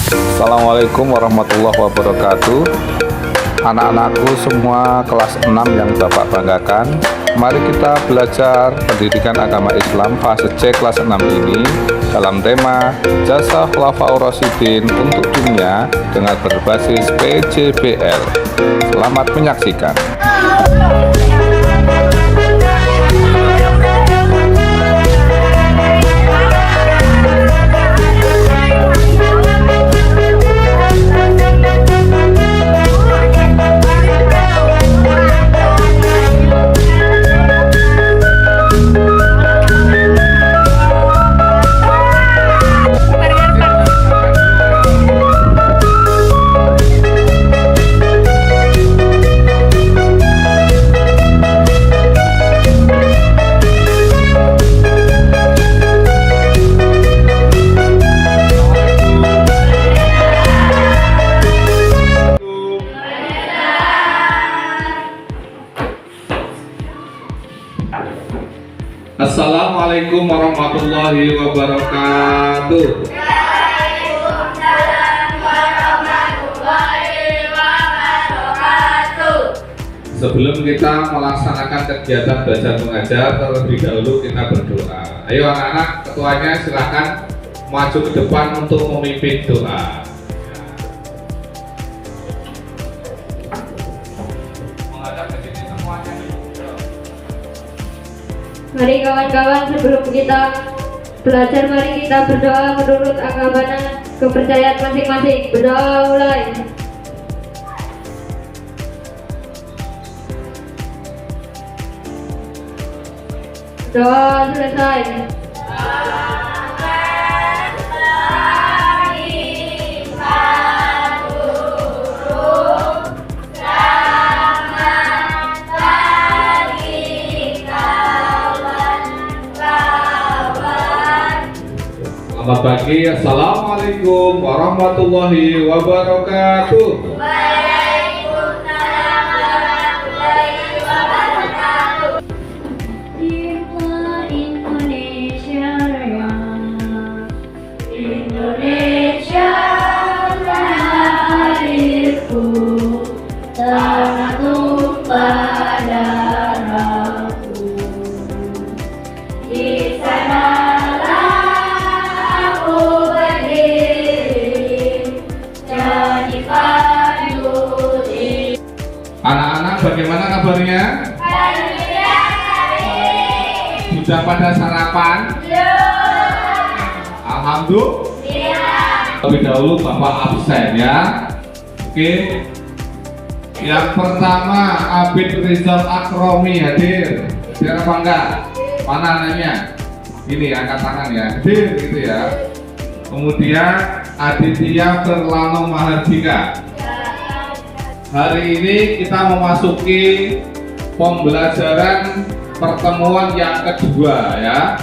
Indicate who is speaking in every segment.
Speaker 1: Assalamualaikum warahmatullahi wabarakatuh. Anak-anakku semua kelas 6 yang Bapak banggakan, mari kita belajar pendidikan agama Islam fase C kelas 6 ini dalam tema Jasa Khulafaur Rasyidin untuk Dunia dengan berbasis PJBL. Selamat menyaksikan.
Speaker 2: Assalamualaikum warahmatullahi wabarakatuh.
Speaker 3: Waalaikumsalam warahmatullahi wabarakatuh.
Speaker 2: Sebelum kita melaksanakan kegiatan belajar mengajar, terlebih dahulu kita berdoa. Ayo anak-anak, ketuanya silakan maju ke depan untuk memimpin doa. Menghadap ke sini semuanya.
Speaker 3: Mari kawan-kawan, sebelum kita belajar, mari kita berdoa menurut agama dan kepercayaan masing-masing. Berdoa mulai. Doa selesai.
Speaker 2: Selamat pagi, Assalamualaikum warahmatullahi wabarakatuh.
Speaker 3: Waalaikumsalam warahmatullahi wabarakatuh. Indonesia Raya, Indonesia tanah airku, tanah tumpah darahku. Di sanalah aku berdiri, jadi payung.
Speaker 2: Anak-anak bagaimana kabarnya? Sudah pada sarapan? Alhamdulillah. Lebih dahulu Bapak absen ya. Oke. Yang pertama Abid Rizal Akromi hadir. Hadir apa enggak? Mana anaknya? Ini angkat tangan ya. Hadir gitu ya. Kemudian Aditya Ferlano Mahardika. Hari ini kita memasuki pembelajaran pertemuan yang kedua ya.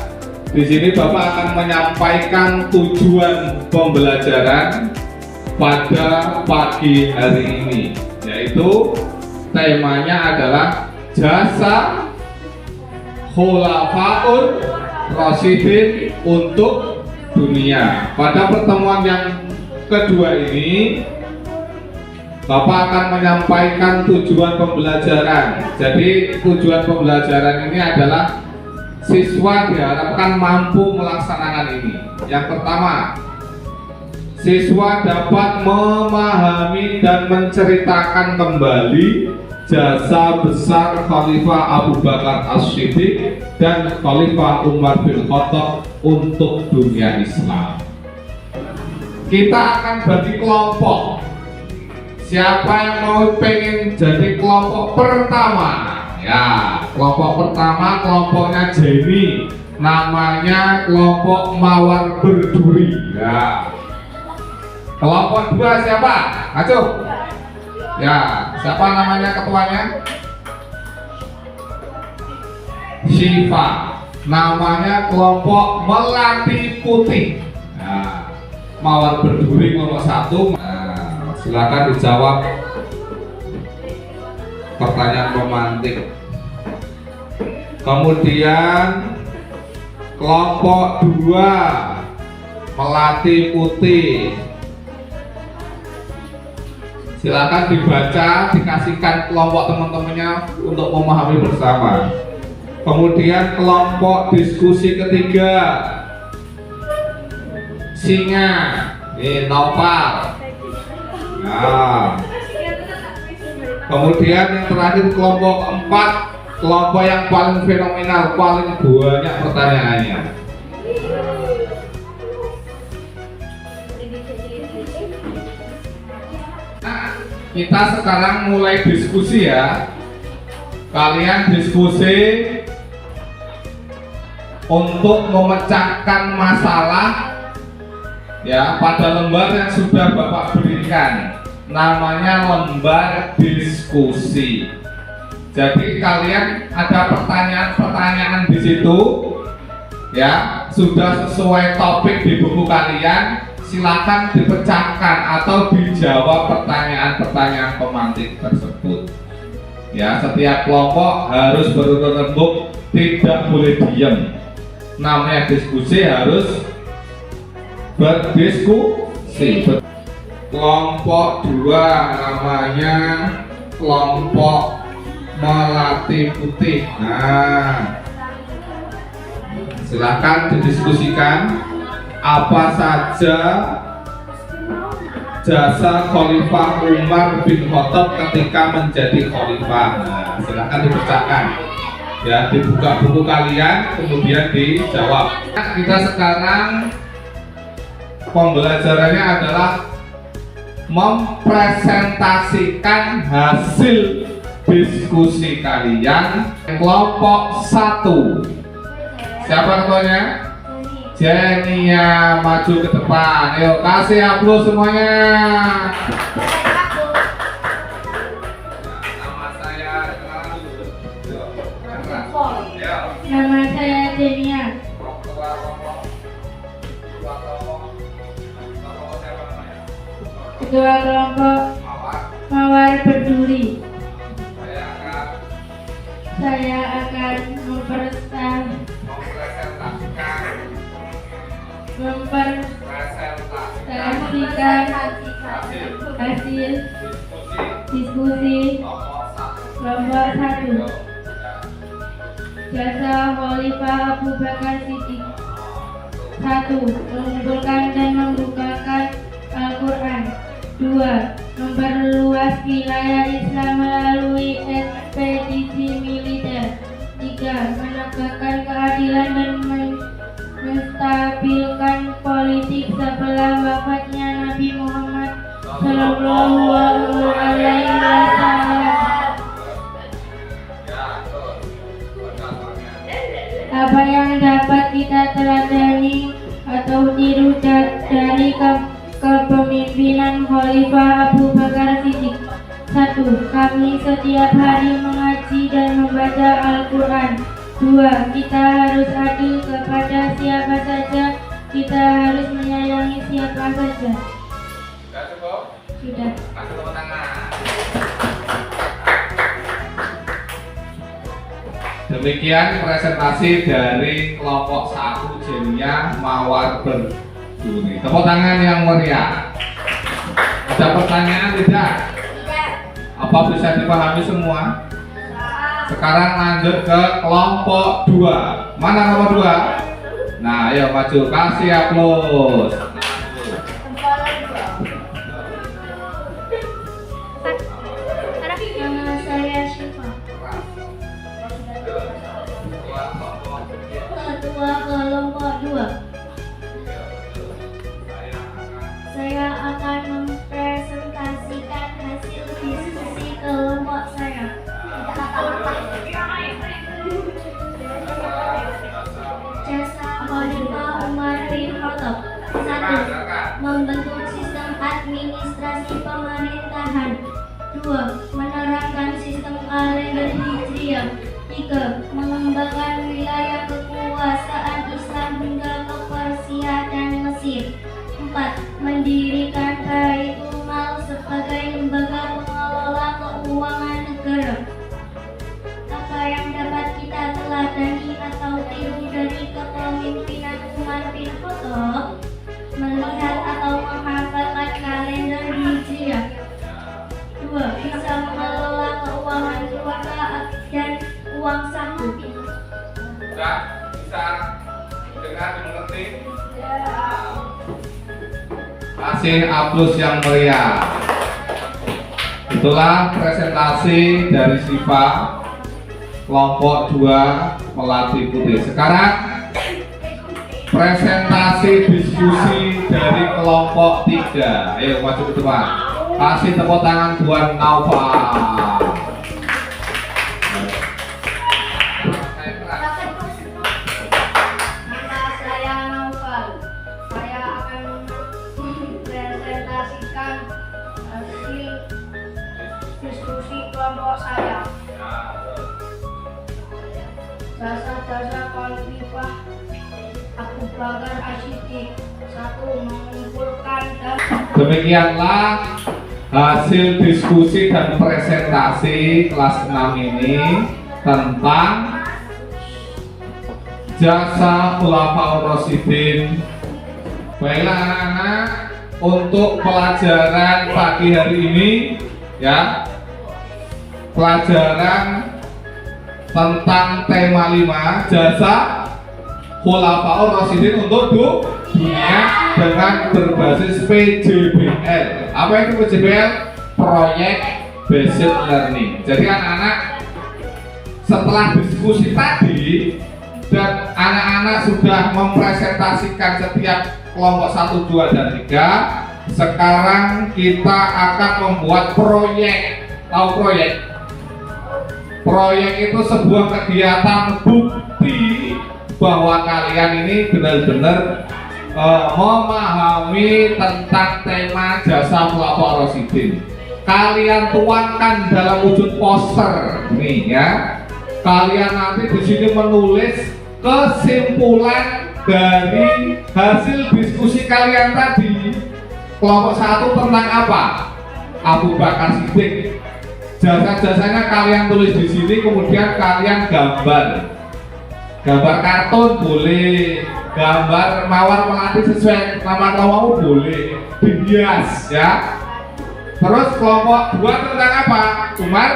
Speaker 2: Di sini Bapak akan menyampaikan tujuan pembelajaran pada pagi hari ini, yaitu temanya adalah Jasa Khulafaur Rasyidin untuk Dunia. Pada pertemuan yang kedua ini Bapak akan menyampaikan tujuan pembelajaran. Jadi tujuan pembelajaran ini adalah siswa diharapkan mampu melaksanakan ini. Yang pertama, siswa dapat memahami dan menceritakan kembali jasa besar Khalifah Abu Bakar As-Siddiq dan Khalifah Umar bin Khattab untuk dunia Islam. Kita akan bagi kelompok. Siapa yang mau pengen jadi kelompok pertama? Ya, kelompok pertama kelompoknya Jenny, namanya kelompok Mawar Berduri. Ya. Kelompok dua siapa? Ayo. Ya, siapa namanya ketuanya? Syifa. Namanya kelompok Melati Putih. Nah, Mawar Berduri kelompok satu. Silakan dijawab pertanyaan romantik. Kemudian kelompok 2 Melati Putih. Silakan dibaca, dikasihkan kelompok teman-temannya untuk memahami bersama. Kemudian kelompok diskusi ketiga, singa, ini Nopal. Nah, kemudian yang terakhir kelompok keempat, kelompok yang paling fenomenal, paling banyak pertanyaannya. Nah, kita sekarang mulai diskusi ya. Kalian diskusi untuk memecahkan masalah ya pada lembar yang sudah Bapak berikan. Namanya lembar diskusi. Jadi kalian ada pertanyaan-pertanyaan di situ ya, sudah sesuai topik di buku kalian, silakan dipecahkan atau dijawab pertanyaan-pertanyaan pemantik tersebut. Ya, setiap kelompok harus berurut rembuk, tidak boleh diam. Namanya diskusi harus berdiskusi. Kelompok 2 namanya kelompok melati putih. Nah, silakan didiskusikan apa saja jasa Khalifah Umar bin Khattab ketika menjadi khalifah. Nah, silakan dibacakan ya, dibuka buku kalian kemudian dijawab. Kita sekarang pembelajarannya adalah mempresentasikan hasil diskusi kalian kelompok 1. Siapa ketuanya? Jenia, maju ke depan. Yuk, kasih aplaus semuanya. Nama saya kenalan dulu.
Speaker 3: Nama saya Jenia. Ketua kelompok Mawar Peduli. Saya akan mempresentasikan hasil diskusi kelompok 1. Jasa Khalifah Abu Bakar Siddiq. 1. Mengumpulkan dan membukakan Al-Quran. 2. Memperluas wilayah Islam melalui ekspedisi militer. 3. Menegakkan keadilan dan menstabilkan politik setelah wafatnya Nabi Muhammad Sallallahu Alaihi Wasallam. Apa yang dapat kita teladani atau tiru dari kepemimpinan Khalifah Abu Bakar Siddiq? 1. Kami setiap hari mengaji dan membaca Al-Quran. 2. Kita harus adil kepada siapa saja. Kita harus menyayangi siapa saja.
Speaker 2: Sudah cukup?
Speaker 3: Sudah.
Speaker 2: Kasih tepuk tangan. Demikian presentasi dari kelompok 1 Jenia Mawar Peduli. Tepuk tangan yang meriah. Ada pertanyaan tidak?
Speaker 3: Tidak.
Speaker 2: Apa bisa dipahami semua? Sekarang lanjut ke kelompok 2. Mana nomor 2? Nah, ayo maju, kasih aplaus.
Speaker 3: Nama saya Syifa. Ketua kelompok 2. Saya akan mempresentasikan hasil diskusi kelompok saya. Jasa Khalifah Umar bin Khattab. 1. Membentuk sistem administrasi pemerintahan. 2. Menerapkan sistem kalender Hijriah. 3. Mengembangkan wilayah kekuasaan Islam hingga ke Persia dan Mesir. 4. Mendirikan Baitul Mal sebagai lembaga pengelola keuangan negara. Apa yang dapat kita teladani atau tiru dari kepemimpinan Umar bin Khattab? Melihat atau menghafalkan kalender Hijriah.
Speaker 2: Kasih aplaus yang meriah. Itulah presentasi dari Siva kelompok 2 Melati Putih. Sekarang presentasi diskusi dari kelompok 3. Ayo maju ke depan. Kasih tepuk tangan Tuan Naufal.
Speaker 4: Nama saya Naufal. Saya akan mempresentasikan hasil diskusi kelompok saya. Jasa-jasa Khalifah Abu Bakar As-Siddiq. 1. Mengumpulkan dan
Speaker 2: Demikianlah hasil diskusi dan presentasi kelas 6 ini tentang jasa Khulafaur Rasyidin. Baiklah anak-anak, untuk pelajaran pagi hari ini ya, pelajaran tentang tema 5 jasa Khulafaur Rasyidin untuk dunia dengan berbasis PJBL. Apa itu PJBL? Proyek Based Learning. Jadi anak-anak, setelah diskusi tadi dan anak-anak sudah mempresentasikan setiap kelompok 1, 2, dan 3, sekarang kita akan membuat proyek. Tahu proyek? Proyek itu sebuah kegiatan bukti bahwa kalian ini benar-benar memahami tentang tema jasa Khulafaur Rasyidin. Kalian tuangkan dalam wujud poster nih ya. Kalian nanti di sini menulis kesimpulan dari hasil diskusi kalian tadi. Kelompok 1 tentang apa? Abu Bakar Siddiq. Jasa-jasanya kalian tulis di sini, kemudian kalian gambar. Gambar kartun boleh, gambar mawar melati sesuai nama kamu boleh, dihias ya. Terus kelompok 2 tentang apa? Umar?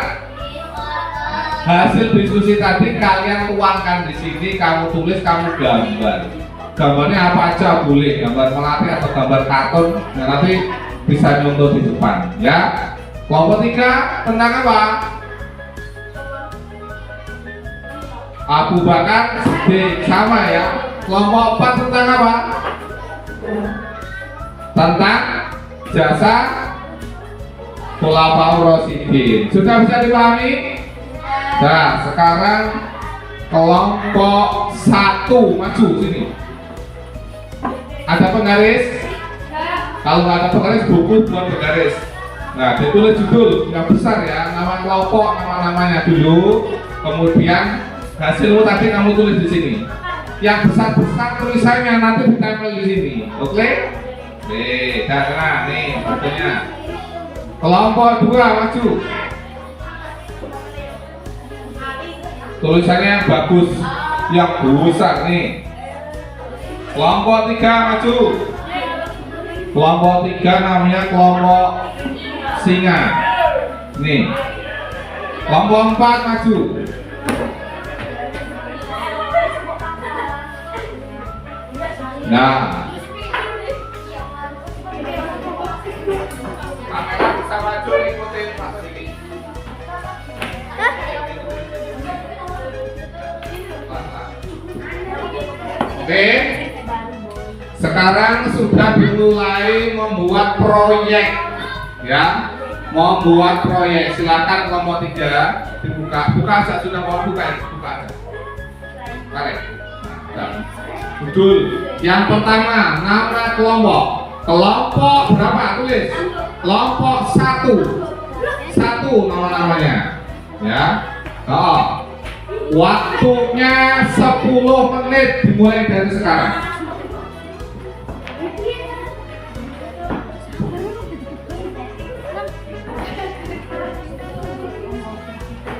Speaker 2: Hasil diskusi tadi kalian tuangkan di sini, kamu tulis, kamu gambar. Gambarnya apa aja boleh, gambar melati atau gambar kartun, nah, nanti bisa nyontoh di depan ya. Kelompok 3 tentang apa? Abu Bakar Siddiq, sama ya. Kelompok 4 tentang apa? Tentang jasa Khulafaur Rasyidin. Sudah bisa dipahami? Nah, sekarang kelompok 1 maju sini. Ada penggaris? Kalau nggak ada penggaris, buku buat penggaris. Nah, ditulis judul yang besar ya, nama kelompok, nama-namanya dulu, kemudian hasilmu tadi kamu tulis di sini. Yang besar-besar tulisannya nanti ditempel di sini. Oke? Nih, nah, nih bukunya. Kelompok 2 maju. Tulisannya yang bagus, yang besar nih. Kelompok 3 maju. Kelompok 3 namanya kelompok singa. Nih. Kelompok 4 maju. Nah, kamera bisa maju ikutin Mas Diki. Oke, sekarang sudah dimulai membuat proyek, ya, membuat proyek. Silakan kelompok 3 dibuka, buka aja, sudah mau buka ya, buka aja. Tarik. Nah, judul yang pertama, nama kelompok. Kelompok berapa? Tulis. Kelompok 1 nama-namanya. Ya. Oh. Waktunya 10 menit dimulai dari sekarang.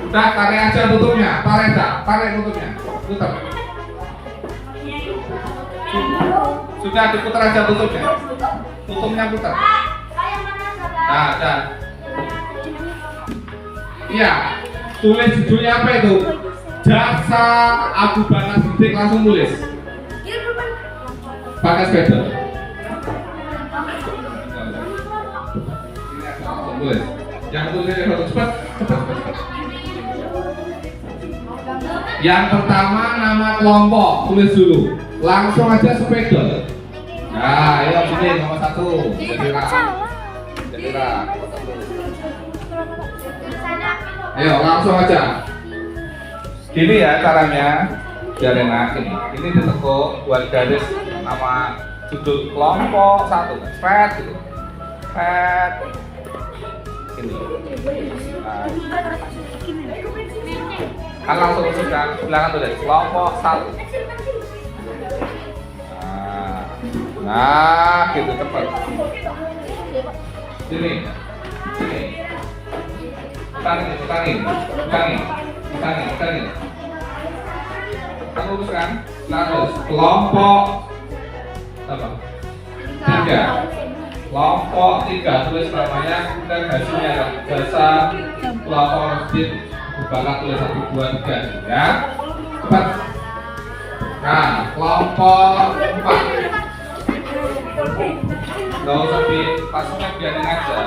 Speaker 2: Udah, tarik aja tutupnya. Tarik tutupnya. Tutup. Sudah diputar aja tutupnya. Tutupnya putar. Nah, dan iya, tulis judulnya apa itu? Jasa Abu Bakar Siddiq, langsung tulis. Pakai sepeda. Langsung tulis. Yang tulisnya harus cepat. Yang pertama nama kelompok, tulis dulu. Langsung aja sepeda. Nah, ayo sini nomor 1. Jadi Ra. Ayo langsung aja. Gini ya caranya, biar enak ini. Ini ditekuk buat garis nama judul kelompok 1. Spread gitu. Spread. Ini. Nah. Kan langsung usulkan, silakan tulis kelompok 1. Nah, gitu cepat. Sini. Utangin. Kan lurus kan? Lalu kelompok apa? 3. Kelompok 3 tulis namanya, kemudian hasilnya jasa kelompok masjid bakal tulis 1, 2, 3 ya. Cepat. Nah, kelompok 4. Gak usah pasnya biarin aja.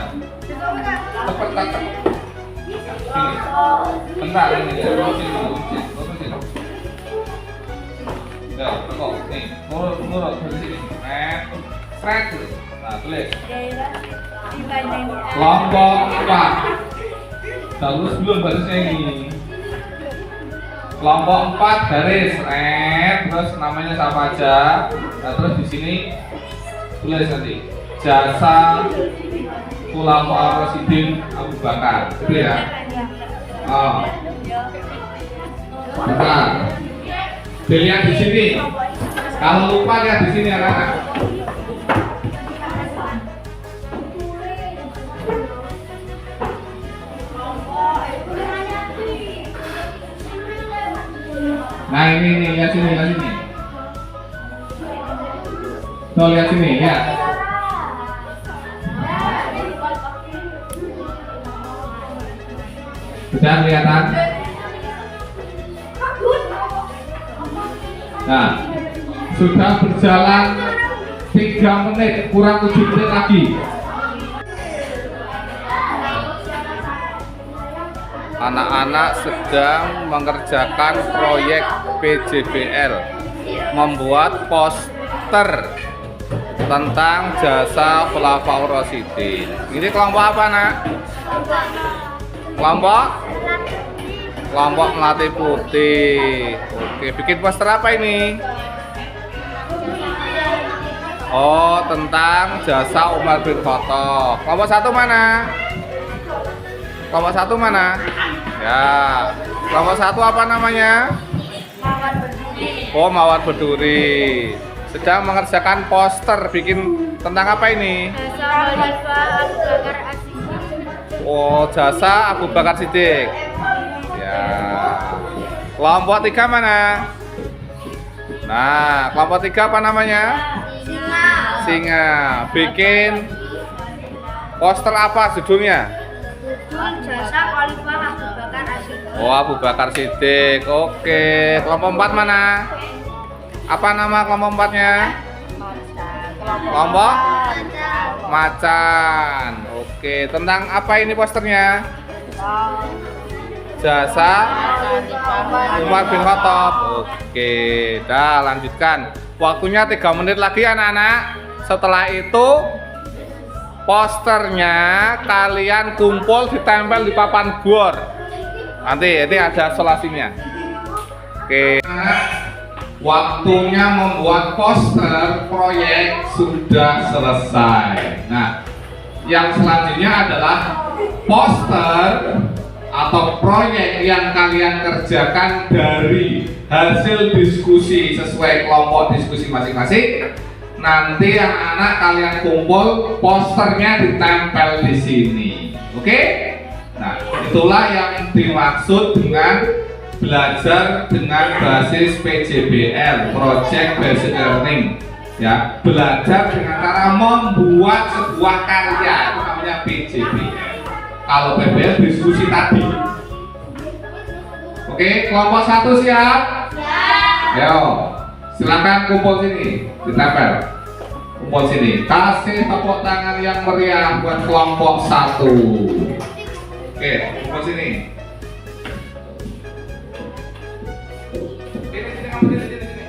Speaker 2: Cepet. Sini. Bentar ini ya. Lurusin. Ya, tekuk. Nih, murut dari sini. Straight dulu. Nah, tulis. Kelompok 4. Terus belum barisnya ini. Kelompok 4 garis. Terus namanya siapa aja. Nah, terus di sini tulis nanti jasa Khulafa Ar-Rasyidin Abu Bakar, gitu ya. Oh. Bentar. Dilihat di sini. Kalau lupa lihat di sini anak-anak. Nah ini lihat sini. Tuh lihat sini ya. Sudah kelihatan? Nah, sudah berjalan 3 menit, kurang 7 menit lagi.
Speaker 1: Anak-anak sedang mengerjakan proyek PJBL, membuat poster tentang jasa Khulafaur Rasyidin. Ini kelompok apa, Nak? Kelompok Melati Putih. Oke, bikin poster apa ini? Oh, tentang jasa Umar bin Khattab. Kelompok 1 mana? Kelompok 1 mana? Ya. Kelompok 1 apa namanya?
Speaker 4: Mawar Berduri.
Speaker 1: Oh, Mawar Berduri. Sedang mengerjakan poster, bikin tentang apa ini?
Speaker 4: Jasa Khalifah Abu Bakar As-Siddiq.
Speaker 1: Oh, jasa Abu Bakar Siddiq. Ya. Kelompok 3 mana? Nah, kelompok 3 apa namanya? Singa. Bikin poster apa judulnya?
Speaker 4: Jasa Khalifah Abu Bakar As-Siddiq.
Speaker 1: Oh, Abu Bakar Siddiq. Oke. Kelompok 4 mana? Apa nama kelompok 4-nya? Kelompok Macan. Oke. Tentang apa ini posternya? Jasa Umar bin Khattab. Oke. Dah, lanjutkan. Waktunya 3 menit lagi anak-anak. Setelah itu posternya kalian kumpul ditempel di papan bor. Nanti ini ada solasinya. Oke.
Speaker 2: Waktunya membuat poster proyek sudah selesai. Nah, yang selanjutnya adalah poster atau proyek yang kalian kerjakan dari hasil diskusi sesuai kelompok diskusi masing-masing. Nanti anak-anak kalian kumpul, posternya ditempel di sini. Oke? Nah, itulah yang dimaksud dengan belajar dengan basis PJBL, Project Based Learning. Ya, belajar dengan cara membuat sebuah karya, itu namanya PJBL. Kalau PBL diskusi tadi. Oke, kelompok 1 siap? Ayo, silakan kumpul sini, ditempel. Kumpul sini. Kasih tepuk tangan yang meriah buat kelompok 1. Oke, kumpul sini. Sini.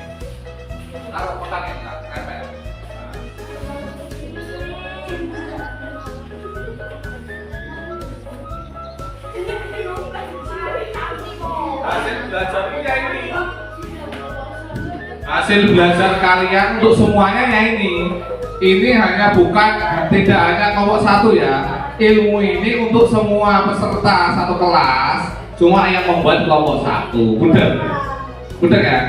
Speaker 2: Taruh kotaknya, tempel. Hasil belajarnya ini. Hasil belajar kalian untuk semuanya ya ini. Ini hanya tidak hanya kelompok 1 ya. Ilmu ini untuk semua peserta satu kelas. Cuma yang membuat kelompok 1. Benar ya?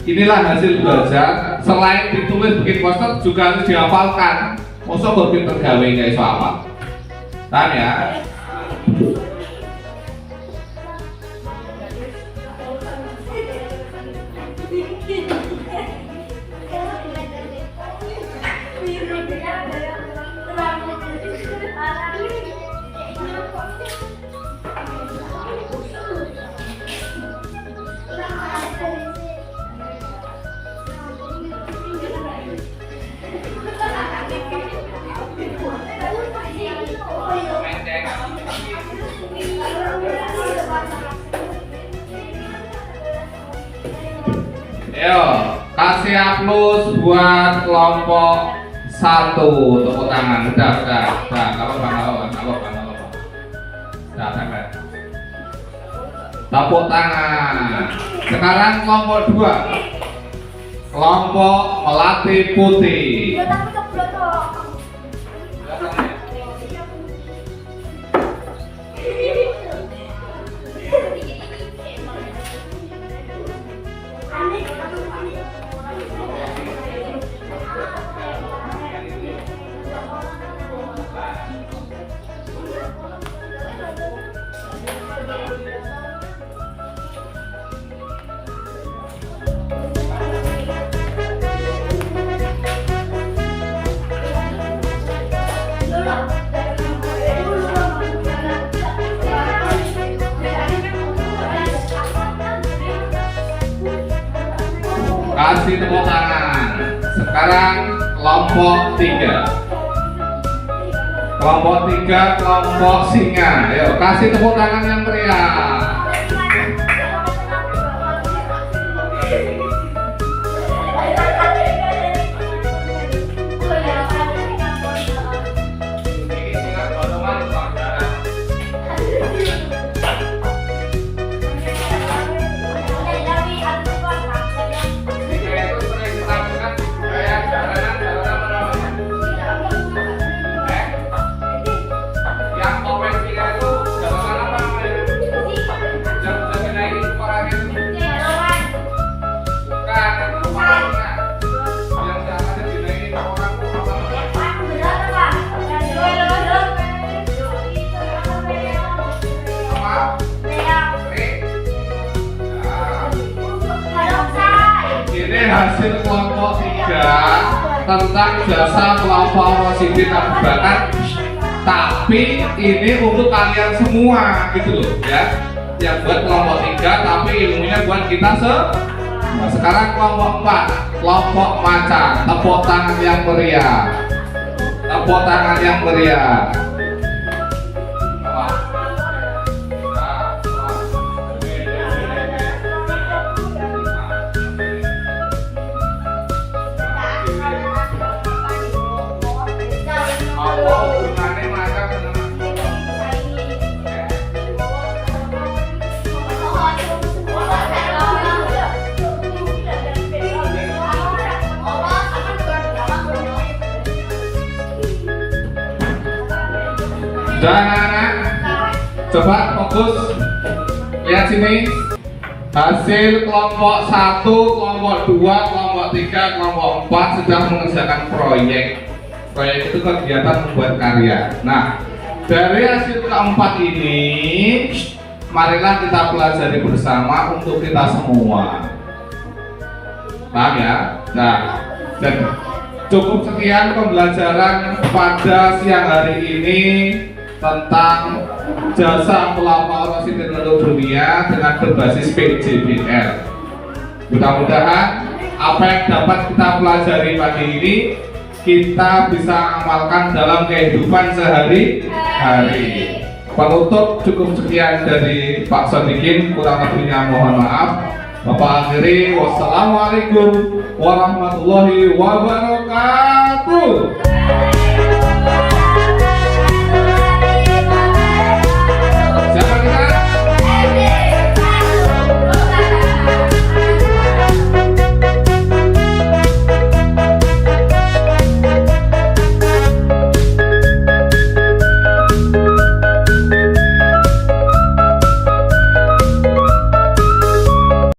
Speaker 2: Inilah hasil belajar. Selain ditulis bikin poster juga harus dihafalkan. Masa bikin tergawe nggak iso hafal. Paham ya? Ayo, kasih aplaus buat kelompok 1. Tepuk tangan. Udah. Nggak apa-apa. Udah, sampai. Tepuk tangan. Sekarang kelompok 2. Kelompok Melati Putih. Kasih tepuk tangan. Sekarang kelompok 3. Kelompok 3, kelompok singa. Ayo, kasih tepuk tangan yang meriah. Hasil kelompok 3 tentang jasa kelompok Rosidin Abu Bakar, tapi ini untuk kalian semua gitu loh ya, yang buat kelompok 3 tapi ilmunya buat kita sekarang kelompok 4, kelompok macan. Tepuk tangan yang meriah. Tepuk tangan yang meriah. Anak-anak, coba fokus, lihat sini. Hasil kelompok 1, kelompok 2, kelompok 3, kelompok 4 sedang mengerjakan proyek. Proyek itu kegiatan membuat karya. Nah, dari hasil keempat ini, marilah kita pelajari bersama untuk kita semua. Paham ya? Nah, dan cukup sekian pembelajaran pada siang hari ini tentang jasa pelapor Rosidin untuk dunia dengan berbasis PJBL. Mudah-mudahan apa yang dapat kita pelajari pagi ini kita bisa amalkan dalam kehidupan sehari-hari. Penutup cukup sekian dari Pak Sodikin, kurang lebihnya mohon maaf. Bapak akhiri, wassalamualaikum warahmatullahi wabarakatuh.